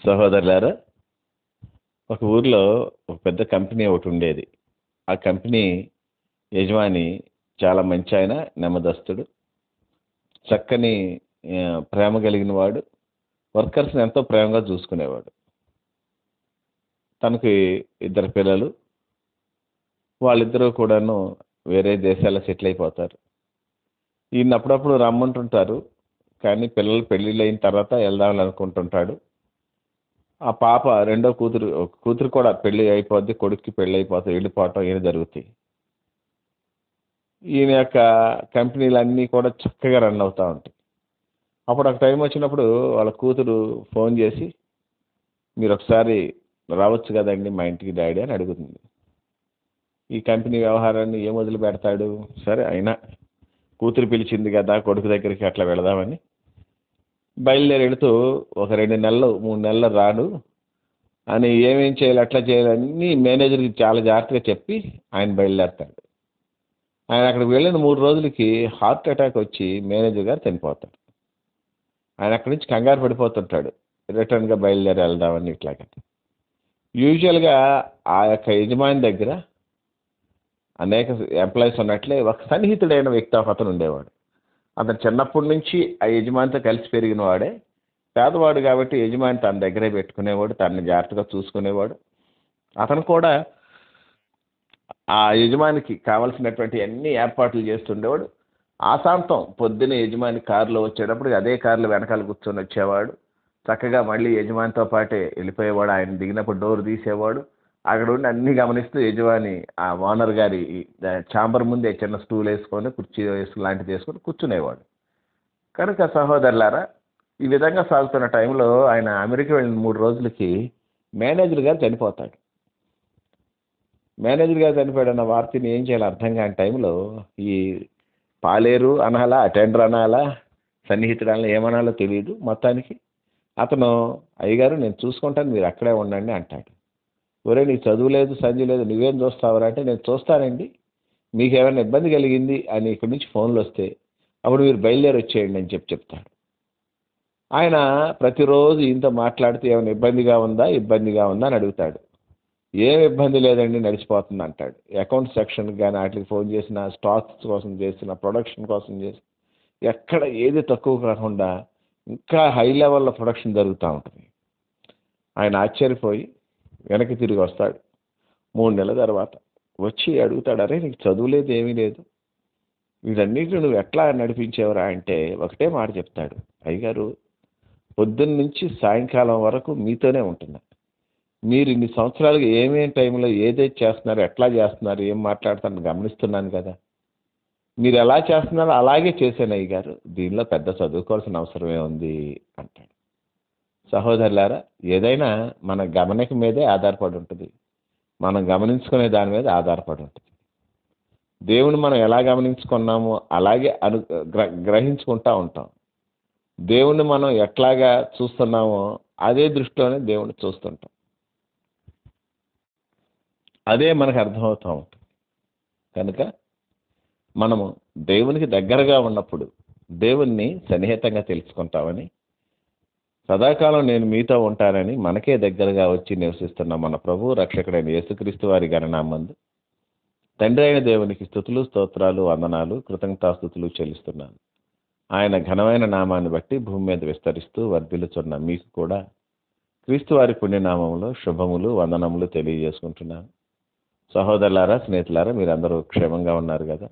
సహోదరులారా, ఒక ఊర్లో ఒక పెద్ద కంపెనీ ఒకటి ఉండేది. ఆ కంపెనీ యజమాని చాలా మంచి ఆయన, నెమ్మదస్తుడు, చక్కని ప్రేమ కలిగిన వాడు, వర్కర్స్ని ఎంతో ప్రేమగా చూసుకునేవాడు. తనకి ఇద్దరు పిల్లలు, వాళ్ళిద్దరూ కూడాను వేరే దేశాల్లో సెటిల్ అయిపోతారు. ఈయన అప్పుడప్పుడు రమ్మంటుంటారు, కానీ పిల్లలు పెళ్ళిళ్ళు అయిన తర్వాత వెళ్దామని అనుకుంటుంటాడు. ఆ పాప రెండో కూతురు, ఒక కూతురు కూడా పెళ్లి అయిపోద్ది, కొడుక్కి పెళ్ళి అయిపోతుంది, వెళ్ళిపోవటం ఈయన జరుగుతాయి. ఈయన యొక్క కంపెనీలన్నీ కూడా చక్కగా రన్ అవుతూ ఉంటాయి. అప్పుడు ఒక టైం వచ్చినప్పుడు వాళ్ళ కూతురు ఫోన్ చేసి, మీరు ఒకసారి రావచ్చు కదండి మా ఇంటికి డాడీ అని అడుగుతుంది. ఈ కంపెనీ వ్యవహారాన్ని ఏం వదిలి పెడతాడు? సరే అయినా కూతురు పిలిచింది కదా, కొడుకు దగ్గరికి అట్లా వెళదామని బయలుదేరి వెళుతూ ఒక 2 నెలలు 3 నెలలు రాడు అని ఏమేం చేయాలి అట్లా చేయాలని మేనేజర్కి చాలా జాగ్రత్తగా చెప్పి ఆయన బయలుదేరతాడు. ఆయన అక్కడికి వెళ్ళిన 3 రోజులకి హార్ట్ అటాక్ వచ్చి మేనేజర్ గారు చనిపోతాడు. ఆయన అక్కడి నుంచి కంగారు పడిపోతుంటాడు, రిటర్న్గా బయలుదేరి వెళ్దామని ఇట్లాగ. యూజువల్గా ఆ యొక్క యజమాని దగ్గర అనేక ఎంప్లాయీస్ ఉన్నట్లే ఒక సన్నిహితుడైన వ్యక్తి ఒక అతను ఉండేవాడు. అతను చిన్నప్పటి నుంచి ఆ యజమానితో కలిసి పెరిగిన వాడే. పేదవాడు కాబట్టి యజమాని తన దగ్గరే పెట్టుకునేవాడు, తనని జాగ్రత్తగా చూసుకునేవాడు. అతను కూడా ఆ యజమానికి కావలసినటువంటి అన్ని ఏర్పాట్లు చేస్తుండేవాడు. ఆసాంతం పొద్దున్న యజమాని కారులో వచ్చేటప్పుడు అదే కారులో వెనకాల కూర్చొని వచ్చేవాడు. చక్కగా మళ్ళీ యజమానితో పాటే వెళ్ళిపోయేవాడు. ఆయన దిగినప్పుడు డోర్ తీసేవాడు. అక్కడ ఉండి అన్నీ గమనిస్తూ యజమాని ఆ ఓనర్ గారి ఛాంబర్ ముందే చిన్న స్టూల్ వేసుకొని, కుర్చీ లాంటిది వేసుకొని కూర్చునేవాడు. కనుక సహోదరులారా, ఈ విధంగా సాగుతున్న టైంలో ఆయన అమెరికా వెళ్ళిన 3 రోజులకి మేనేజర్ గారు చనిపోతాడు. మేనేజర్ గారు చనిపోయాడన్న వార్తని ఏం చేయాలో అర్థం కాని టైంలో ఈ పాలేరు అనాలా, అటెండర్ అనాలా, సన్నిహితుడు అనాలా, ఏమనాలో తెలియదు. మొత్తానికి అతను, అయ్యగారు నేను చూసుకుంటాను, మీరు అక్కడే ఉండండి అంటాడు. ఒరే నీకు చదువు లేదు, సంధి లేదు, నువ్వేం చూస్తావరా అంటే, నేను చూస్తానండి, మీకు ఏమైనా ఇబ్బంది కలిగింది అని ఇక్కడి నుంచి ఫోన్లు వస్తే అప్పుడు మీరు బయలుదేరి వచ్చేయండి అని చెప్తాడు. ఆయన ప్రతిరోజు ఈయనతో మాట్లాడుతూ ఏమైనా ఇబ్బందిగా ఉందా అని అడుగుతాడు. ఏం ఇబ్బంది లేదండి, నడిచిపోతుంది అంటాడు. అకౌంట్ సెక్షన్కి కానీ వాటికి ఫోన్ చేసిన, స్టాక్స్ కోసం చేసిన, ప్రొడక్షన్ కోసం చేసిన, ఎక్కడ ఏది తక్కువ కాకుండా ఇంకా హై లెవెల్లో ప్రొడక్షన్ జరుగుతూ ఉంటుంది. ఆయన ఆశ్చర్యపోయి వెనక్కి తిరిగి వస్తాడు 3 నెలల తర్వాత. వచ్చి అడుగుతాడు, అరే నీకు చదువు లేదు, ఏమీ లేదు, వీటన్నిటిని నువ్వు ఎట్లా నడిపించేవరా అంటే ఒకటే మాట చెప్తాడు, అయ్యగారు పొద్దున్న నుంచి సాయంకాలం వరకు మీతోనే ఉంటున్నా. మీరు ఇన్ని సంవత్సరాలుగా ఏమేమి టైంలో ఏదైతే చేస్తున్నారు, ఎట్లా చేస్తున్నారు, ఏం మాట్లాడుతున్నారు గమనిస్తున్నాను కదా. మీరు ఎలా చేస్తున్నారో అలాగే చేశాను అయ్యగారు, దీనిలో పెద్ద చదువుకోవాల్సిన అవసరమే ఉంది అంటాడు. సహోదరులారా, ఏదైనా మన గమనిక మీదే ఆధారపడి ఉంటుంది, మనం గమనించుకునే దాని మీద ఆధారపడి ఉంటుంది. దేవుని మనం ఎలా గమనించుకున్నామో అలాగే గ్రహించుకుంటూ ఉంటాం. దేవుణ్ణి మనం ఎట్లాగా చూస్తున్నామో అదే దృష్టిలోనే దేవుణ్ణి చూస్తుంటాం. అదే మనకు అర్థమవుతూ ఉంటుంది. కనుక మనము దేవునికి దగ్గరగా ఉన్నప్పుడు దేవుణ్ణి సన్నిహితంగా తెలుసుకుంటామని, సదాకాలం నేను మీతో ఉంటానని మనకే దగ్గరగా వచ్చి నివసిస్తున్న మన ప్రభు రక్షకుడైన యేసుక్రీస్తు వారి గణనామందు తండ్రి అయిన దేవునికి స్తుతులు, స్తోత్రాలు, వందనాలు, కృతజ్ఞతాస్తుతులు చెల్లిస్తున్నాను. ఆయన ఘనమైన నామాన్ని బట్టి భూమి మీద విస్తరిస్తూ వర్ధిల్లుచున్న మీకు కూడా క్రీస్తు వారి పుణ్యనామంలో శుభములు, వందనములు తెలియజేసుకుంటున్నాను. సహోదరులారా, స్నేహితులారా, మీరందరూ క్షేమంగా ఉన్నారు కదా.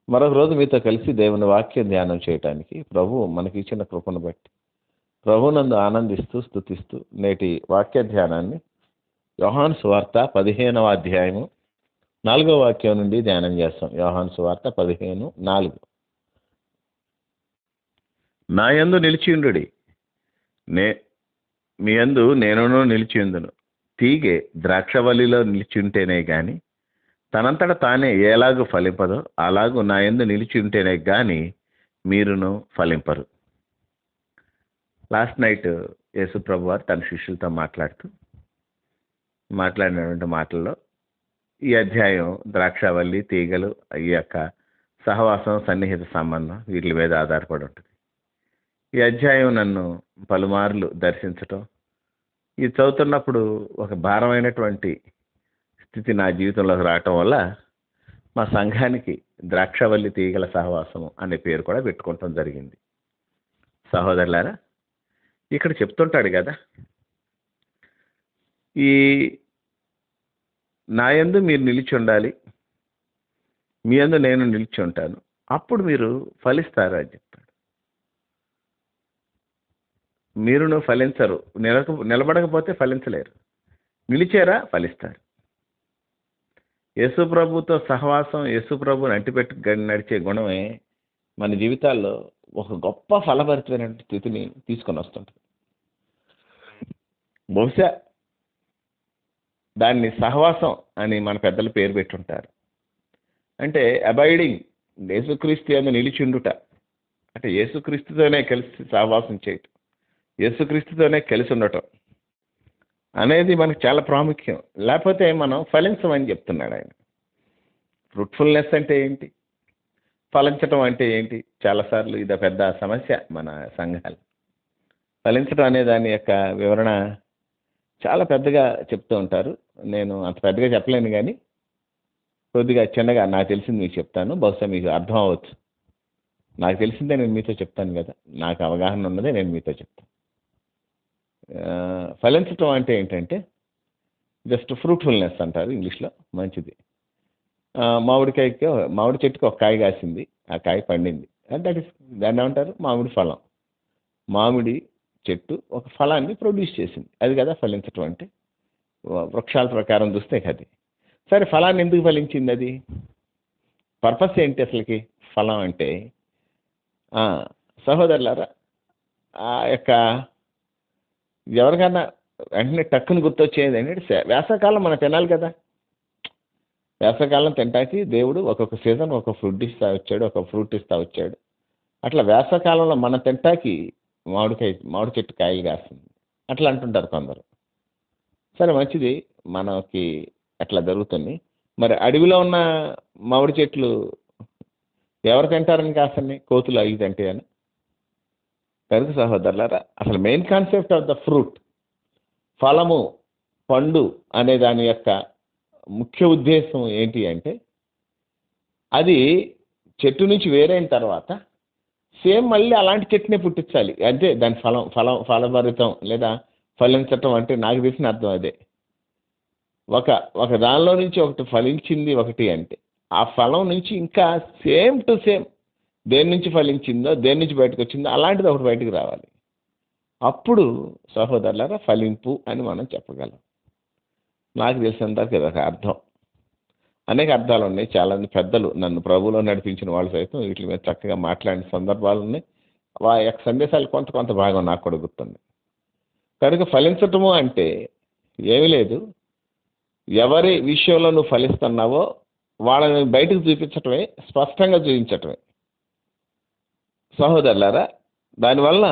మరొక రోజు మీతో కలిసి దేవుని వాక్యం ధ్యానం చేయడానికి ప్రభు మనకి ఇచ్చిన కృపను బట్టి ప్రభునందు ఆనందిస్తూ స్తుతిస్తూ నేటి వాక్య ధ్యానాన్ని యోహాను సువార్త 15వ అధ్యాయము 4వ వాక్యం నుండి ధ్యానం చేస్తాం. యోహాను సువార్త 15:4. నా యందు నిలిచియుండుడి, మీ యందు నేనును నిలిచియుందును. తీగె ద్రాక్షవల్లిలో నిలిచియుంటేనే గాని తనంతట తానే ఎలాగూ ఫలింపదో అలాగూ నా యందు నిలిచియుంటేనే గాని మీరును ఫలింపరు. లాస్ట్ నైట్ యేసు ప్రభు వారు తన శిష్యులతో మాట్లాడినటువంటి మాటల్లో ఈ అధ్యాయం ద్రాక్షవల్లి, తీగలు, ఈ యొక్క సహవాసం, సన్నిహిత సంబంధం వీటి మీద ఆధారపడి ఉంటుంది. ఈ అధ్యాయం నన్ను పలుమార్లు దర్శించటం, ఇది చదువుతున్నప్పుడు ఒక భారమైనటువంటి స్థితి నా జీవితంలోకి రావటం వల్ల మా సంఘానికి ద్రాక్షవల్లి తీగల సహవాసము అనే పేరు కూడా పెట్టుకోవటం జరిగింది. సహోదరులారా, ఇక్కడ చెప్తుంటాడు కదా, ఈ నా యందు మీరు నిలిచి ఉండాలి, మీ యందు నేను నిలిచి ఉంటాను, అప్పుడు మీరు ఫలిస్తారు అని చెప్తాడు. మీరును ఫలించరు, నిలబడకపోతే ఫలించలేరు. నిలిచారా ఫలిస్తారు. యేసు ప్రభుతో సహవాసం, యేసు ప్రభుని అంటిపెట్టి నడిచే గుణమే మన జీవితాల్లో ఒక గొప్ప ఫలభరితమైన స్థితిని తీసుకొని వస్తుంటుంది. బహుశా దాన్ని సహవాసం అని మన పెద్దలు పేరు పెట్టుంటారు. అంటే అబైడింగ్, యేసుక్రీస్తు యందు నిలిచిండుట, అంటే యేసుక్రీస్తుతోనే కలిసి సహవాసం చేయటం, యేసుక్రీస్తుతోనే కలిసి ఉండటం అనేది మనకు చాలా ప్రాముఖ్యం. లేకపోతే మనం ఫలించమని చెప్తున్నాడు ఆయన. ఫ్రూట్ఫుల్నెస్ అంటే ఏంటి, ఫలించటం అంటే ఏంటి? చాలాసార్లు ఇది పెద్ద సమస్య మన సంఘాలు. ఫలించటం అనే దాని యొక్క వివరణ చాలా పెద్దగా చెప్తూ ఉంటారు. నేను అంత పెద్దగా చెప్పలేను, కానీ కొద్దిగా చిన్నగా నాకు తెలిసింది మీకు చెప్తాను. బహుశా మీకు అర్థం అవ్వచ్చు. నాకు తెలిసిందే నేను మీతో చెప్తాను కదా, నాకు అవగాహన ఉన్నదే నేను మీతో చెప్తాను. ఫలించటం అంటే ఏంటంటే జస్ట్ ఫ్రూట్ఫుల్నెస్ అంటారు ఇంగ్లీష్లో, మంచిది. మామిడి చెట్టుకి ఒక కాయ కాసింది, ఆ కాయ పండింది, దట్ ఇస్, దాన్ని ఏమంటారు? మామిడి ఫలం. మామిడి చెట్టు ఒక ఫలాన్ని ప్రొడ్యూస్ చేసింది, అది కదా ఫలించటం అంటే. వృక్షాల ప్రకారం చూస్తే అది. సరే, ఫలాన్ని ఎందుకు ఫలించింది? అది పర్పస్ ఏంటి అసలుకి? ఫలం అంటే సహోదరులారా, ఆ యొక్క ఎవరికన్నా వెంటనే టక్కుని గుర్తొచ్చేది ఏంటంటే, వేసవకాలం మనం తినాలి కదా. వేసవకాలం తింటాకి దేవుడు ఒక్కొక్క సీజన్ ఒక ఫ్రూట్ ఇస్తా వచ్చాడు, ఒక ఫ్రూట్ ఇస్తా వచ్చాడు. అట్లా వేసవకాలంలో మనం తింటాకి మామిడి చెట్టు కాయలు కాస్తుంది అట్లా అంటుంటారు కొందరు. సరే, మంచిది, మనకి అట్లా జరుగుతుంది. మరి అడవిలో ఉన్న మామిడి చెట్లు ఎవరు తింటారని కాసండి? కోతులు అవి తింటాయని. కనుక సహోదరులారా, అసలు main concept of the fruit, ఫలము, పండు అనే దాని యొక్క ముఖ్య ఉద్దేశం ఏంటి అంటే, అది చెట్టు నుంచి వేరైన తర్వాత సేమ్ మళ్ళీ అలాంటి చెట్టునే పుట్టించాలి. అంతే దాని ఫలభరితం లేదా ఫలించటం అంటే నాకు తెలిసిన అర్థం అదే. ఒక దానిలో నుంచి ఒకటి ఫలించింది ఒకటి అంటే, ఆ ఫలం నుంచి ఇంకా సేమ్ టు సేమ్ దేని నుంచి ఫలించిందో, దేని నుంచి బయటకు వచ్చిందో అలాంటిది ఒకటి బయటకు రావాలి. అప్పుడు సహోదరులారా ఫలింపు అని మనం చెప్పగలం. నాకు తెలిసినంతవరకు ఇది ఒక అర్థం. అనేక అర్థాలు ఉన్నాయి. చాలామంది పెద్దలు నన్ను ప్రభువులో నడిపించిన వాళ్ళు సైతం వీటి మీద చక్కగా మాట్లాడిన సందర్భాలు ఉన్నాయి. వారి యొక్క సందేశాలు కొంత భాగం నాకు కూడా గుర్తుంది. కనుక ఫలించటము అంటే ఏమీ లేదు, ఎవరి విషయంలో నువ్వు ఫలిస్తున్నావో వాళ్ళని బయటకు చూపించటమే, స్పష్టంగా చూపించటమే సహోదరులారా. దానివల్ల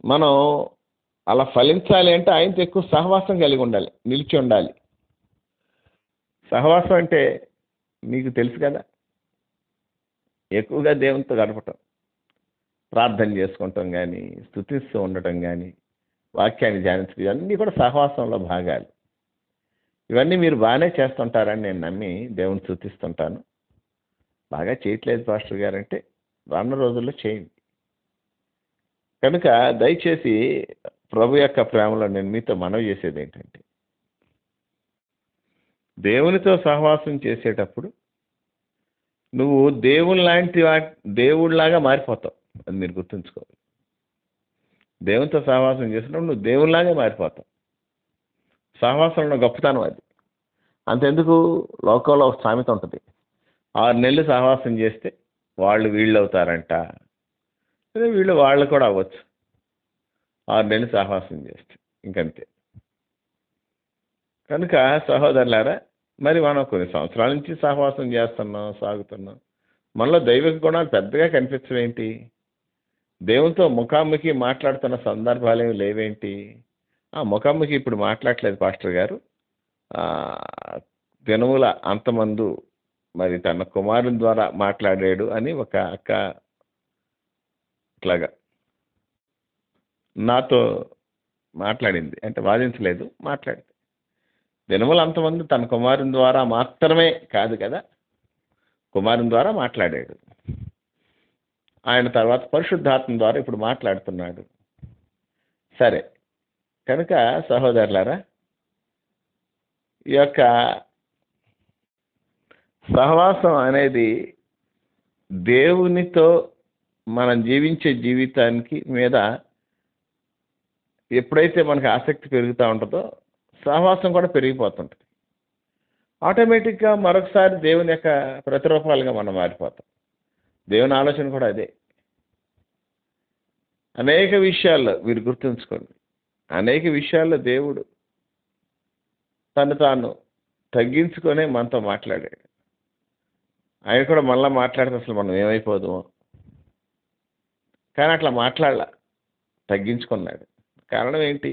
మనం అలా ఫలించాలి అంటే ఆయనతో ఎక్కువ సహవాసం కలిగి ఉండాలి, నిలిచి ఉండాలి. సహవాసం అంటే మీకు తెలుసు కదా, ఎక్కువగా దేవునితో గడపటం, ప్రార్థన చేసుకుంటాం కానీ, స్తుతిస్తూ ఉండటం కానీ, వాక్యాన్ని ధ్యానించడం, ఇవన్నీ కూడా సహవాసంలో భాగాలు. ఇవన్నీ మీరు బాగానే చేస్తుంటారని నేను నమ్మి దేవుని స్తుతిస్తుంటాను. బాగా చేయట్లేదు పాస్టర్ గారు అంటే రానున్న రోజుల్లో చేయండి. కనుక దయచేసి ప్రభు యొక్క ప్రేమలో నేను మీతో మనవి చేసేది ఏంటంటే, దేవునితో సహవాసం చేసేటప్పుడు నువ్వు దేవుడిలాగా మారిపోతావు. అది మీరు గుర్తుంచుకోవాలి. దేవునితో సహవాసం చేసినప్పుడు నువ్వు దేవునిలాగే మారిపోతావు. సహవాసంలో గొప్పతనం అది. అంతెందుకు, లోకంలో ఒక సామెత ఉంటుంది, 6 నెలలు సహవాసం చేస్తే వీళ్ళు అవుతారంట. అదే వాళ్ళు కూడా అవ్వచ్చు 6 నెలలు సహవాసం చేస్తే, ఇంకంతే. కనుక సహోదరులారా, మరి మనం కొన్ని సంవత్సరాల నుంచి సహవాసం చేస్తున్నాం, సాగుతున్నాం, మనలో దైవిక గుణాలు పెద్దగా కనిపించవేంటి? దేవునితో ముఖాముఖి మాట్లాడుతున్న సందర్భాలు ఏమి లేవేంటి? ముఖాముఖి ఇప్పుడు మాట్లాడలేదు పాస్టర్ గారు, దినముల అంతమందు మరి తన కుమారుని ద్వారా మాట్లాడాడు అని ఒక అక్క ఇట్లాగా నాతో మాట్లాడింది. అంటే వాదించలేదు, మాట్లాడింది. దినములు అంతమంది తన కుమారుని ద్వారా మాత్రమే కాదు కదా, కుమారుని ద్వారా మాట్లాడాడు. ఆయన తర్వాత పరిశుద్ధాత్మ ద్వారా ఇప్పుడు మాట్లాడుతున్నాడు. సరే, కనుక సహోదరులారా, ఈ యొక్క సహవాసం అనేది దేవునితో మనం జీవించే జీవితానికి మీద ఎప్పుడైతే మనకు ఆసక్తి పెరుగుతూ ఉంటుందో సహవాసం కూడా పెరిగిపోతుంటుంది. ఆటోమేటిక్గా మరొకసారి దేవుని యొక్క ప్రతిరూపాలుగా మనం మారిపోతాం. దేవుని ఆలోచన కూడా అదే. అనేక విషయాల్లో మీరు గుర్తుంచుకోండి, అనేక విషయాల్లో దేవుడు తను తాను తగ్గించుకొనే మనతో మాట్లాడాడు. ఆయన కూడా మళ్ళీ మాట్లాడితే అసలు మనం ఏమైపోదామో, కానీ అట్లా మాట్లాడలా, తగ్గించుకున్నాడు. కారణం ఏంటి?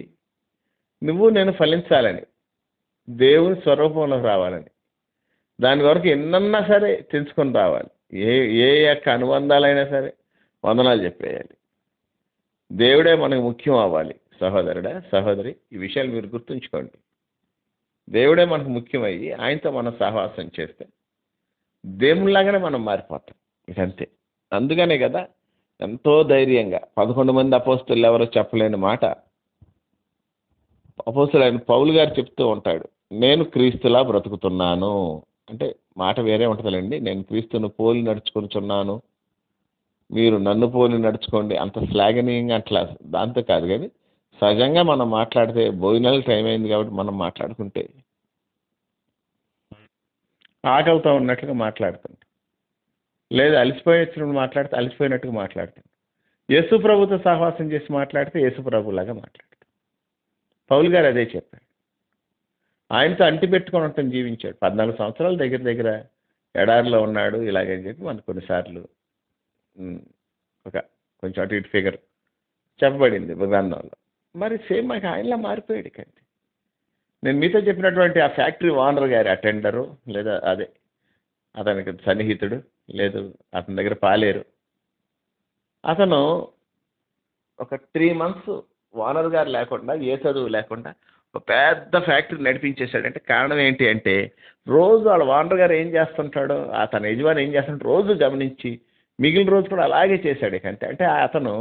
నువ్వు నేను ఫలించాలని, దేవుని స్వరూపంలోకి రావాలని, దాని వరకు ఎన్నన్నా సరే తెంచుకొని రావాలి. ఏ యొక్క అనుబంధాలైనా సరే వందనాలు చెప్పేయాలి. దేవుడే మనకు ముఖ్యం అవ్వాలి. సహోదరుడా, సహోదరి, ఈ విషయాలు మీరు గుర్తుంచుకోండి. దేవుడే మనకు ముఖ్యమయ్యి ఆయనతో మనం సహవాసం చేస్తే దేవునిలాగానే మనం మారిపోతాం. ఇదంతే. అందుకనే కదా ఎంతో ధైర్యంగా 11 మంది అపోస్తలులు ఎవరో చెప్పలేని మాట అపోస్తలుడైన పౌలు గారు చెప్తూ ఉంటాడు. నేను క్రీస్తులా బ్రతుకుతున్నాను అంటే మాట వేరే ఉంటుందండి. నేను క్రీస్తును పోలి నడుచుకుంటున్నాను, మీరు నన్ను పోలి నడుచుకోండి. అంత శ్లాఘనీయంగా అట్లా దాంతో కాదు, కానీ సహజంగా మనం మాట్లాడితే భోజనాలు టైం అయింది కాబట్టి మనం మాట్లాడుకుంటే ఆకలితో ఉన్నట్లుగా మాట్లాడుతుంటాం, లేదా అలసిపోయినప్పుడు మాట్లాడితే అలసిపోయినట్టుగా మాట్లాడుతాం. యేసు ప్రభుతో సహవాసం చేసి మాట్లాడితే యేసు ప్రభులాగా మాట్లాడతాం. పౌలు గారు అదే చెప్పారు. ఆయనతో అంటి పెట్టుకొని ఉంటాం జీవించాడు. 14 సంవత్సరాలు దగ్గర దగ్గర ఎడారిలో ఉన్నాడు. ఇలాగని చెప్పి మనకు కొన్నిసార్లు ఒక కొంచెం అటు ఇటు ఫిగర్ చెప్పబడింది గ్రంథంలో. మరి సేమ్ మాకు ఆయనలా మారిపోయాడు. కంటే నేను మీతో చెప్పినటువంటి ఆ ఫ్యాక్టరీ ఓనర్ గారి అటెండరు, లేదా అదే అతనికి సన్నిహితుడు, లేదు అతని దగ్గర పాలేరు, అతను ఒక 3 months ఓనర్ గారు లేకుండా, ఏ చదువు లేకుండా ఒక పెద్ద ఫ్యాక్టరీ నడిపించేశాడంటే కారణం ఏంటి అంటే, రోజు వాళ్ళ ఓనర్ గారు ఏం చేస్తుంటాడో, అతని యజమాని ఏం చేస్తుంటాడో రోజు గమనించి మిగిలిన రోజు కూడా అలాగే చేశాడు. అంతే. అంటే అతను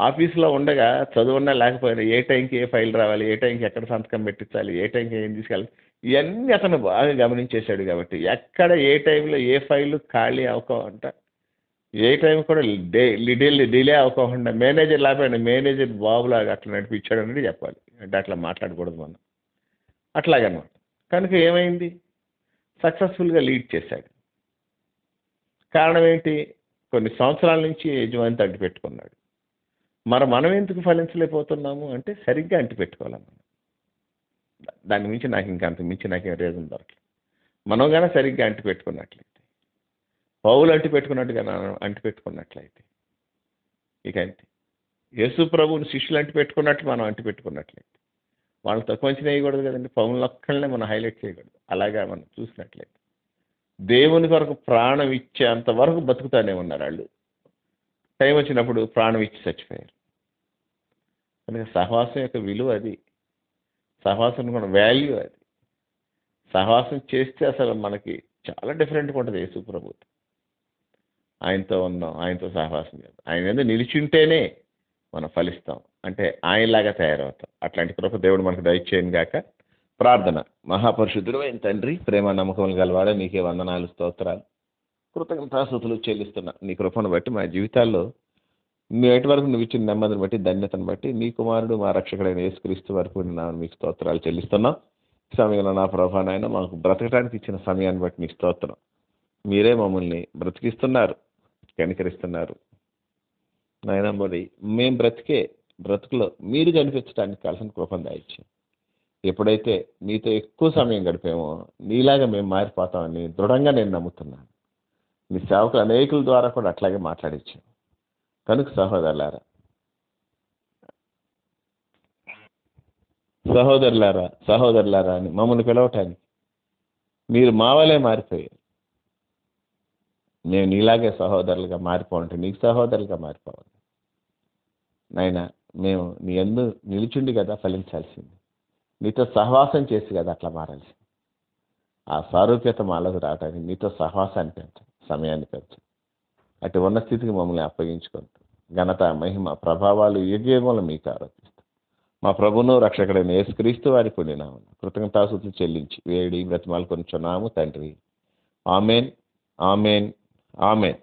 ఆఫీస్లో ఉండగా చదువున్నా లేకపోయినా ఏ టైంకి ఏ ఫైల్ రావాలి, ఏ టైంకి ఎక్కడ సంతకం పెట్టించాలి, ఏ టైంకి ఏం తీసుకెళ్ళాలి, ఇవన్నీ అతను బాగా గమనించేశాడు. కాబట్టి ఎక్కడ ఏ టైంలో ఏ ఫైలు ఖాళీ అవ్వకుండా, ఏ టైం కూడా డిలే అవ్వకుండా, మేనేజర్ లేకపోయినా మేనేజర్ బాబులాగా అట్లా నడిపించాడు అనేది చెప్పాలి. అంటే అట్లా మాట్లాడకూడదు మనం. అట్లాగనమాట. కనుక ఏమైంది? సక్సెస్ఫుల్గా లీడ్ చేశాడు. కారణం ఏంటి? కొన్ని సంవత్సరాల నుంచి యజమానితో అంటి పెట్టుకున్నాడు. మరి మనం ఎందుకు ఫలించలేకపోతున్నాము అంటే సరిగ్గా అంటి పెట్టుకోవాలి మనం. దాని మించి నాకు ఇంకా అంత మించి నాకేం రీజన్ దొరకలేదు. మనం కానీ సరిగ్గా అంటి పెట్టుకున్నట్లయితే, పౌలు అంటి పెట్టుకున్నట్టుగా అంటి పెట్టుకున్నట్లయితే, ఇక అంతే. యేసు ప్రభువుని శిష్యులు అంటి పెట్టుకున్నట్లు మనం అంటి పెట్టుకున్నట్లయితే, వాళ్ళని తక్కువ అంచనా వేయకూడదు కదండి. పౌలను ఒక్కళ్ళనే మనం హైలైట్ చేయకూడదు. అలాగా మనం చూసినట్లయితే దేవుని కొరకు ప్రాణం ఇచ్చేంత వరకు బతుకుతానే ఉన్నారు వాళ్ళు. టైం వచ్చినప్పుడు ప్రాణం ఇచ్చి చచ్చిపోయారు. కనుక సహవాసం యొక్క విలువ అది. సహవాసం కూడా వాల్యూ అది. సహవాసం చేస్తే అసలు మనకి చాలా డిఫరెంట్గా ఉంటుంది. యేసు ప్రభుతో ఆయనతో ఉన్నాం, ఆయనతో సహవాసం చేద్దాం, ఆయన మీద నిలిచింటేనే మనం ఫలిస్తాం. అంటే ఆయనలాగా తయారవుతాం. అట్లాంటి కృప దేవుడు మనకు దయచేయను గాక. ప్రార్థన. మహాపరిశుద్ధుడు అయిన తండ్రి, ప్రేమ నమ్మకములు గలవాడే, నీకే వందనాలు, స్తోత్రాలు, కృతజ్ఞతాస్తుతులు చెల్లిస్తున్నా. నీ కృపను బట్టి మా జీవితాల్లో నేటి వరకు నువ్వు ఇచ్చిన నెమ్మదిని బట్టి, ధన్యతను బట్టి, నీ కుమారుడు మా రక్షకుడైన యేసుక్రీస్తు వరకు మీకు స్తోత్రాలు చెల్లిస్తున్నాం. సమయంలో నా ప్రభా నాయన మాకు బ్రతకడానికి ఇచ్చిన సమయాన్ని బట్టి నీకు స్తోత్రం. మీరే మమ్మల్ని బ్రతికిస్తున్నారు, కనికరిస్తున్నారు నాయన. మరి మేము బ్రతుకులో మీరు కనిపించడానికి కావాల్సిన కృపను దయచేయండి. ఎప్పుడైతే నీతో ఎక్కువ సమయం గడిపామో నీలాగా మేము మారిపోతామని దృఢంగా నేను నమ్ముతున్నాను. నీ సేవకులు అనేకుల ద్వారా కూడా అట్లాగే మాట్లాడించాను. కనుక సహోదరులారా అని మమ్మల్ని పిలవటానికి మీరు మా వలే మారిపోయారు. మేము నీలాగే సహోదరులుగా మారిపోవాలంటే నీకు సహోదరులుగా మారిపోవాలి నాయన. మేము నీ యందు నిలుచుండి కదా ఫలించాల్సింది, నీతో సహవాసం చేసి కదా అట్లా మారాల్సింది. ఆ సారూప్యత మాలకు రావడానికి నీతో సహవాసాన్ని పెంచండి, సమయాన్ని పెంచండి. అటు ఉన్న స్థితికి మమ్మల్ని అప్పగించుకుంటూ ఘనత, మహిమ, ప్రభావాలు యుగయుగంలో మీకు ఆరోపిస్తాం. మా ప్రభువును రక్షకుడైన యేసుక్రీస్తు వారి పుణ్యనామమున కృతజ్ఞతాస్తుతులు చెల్లించి వేడి బ్రతిమాలు కొంచున్నాము తండ్రి. Amen, amen, amen.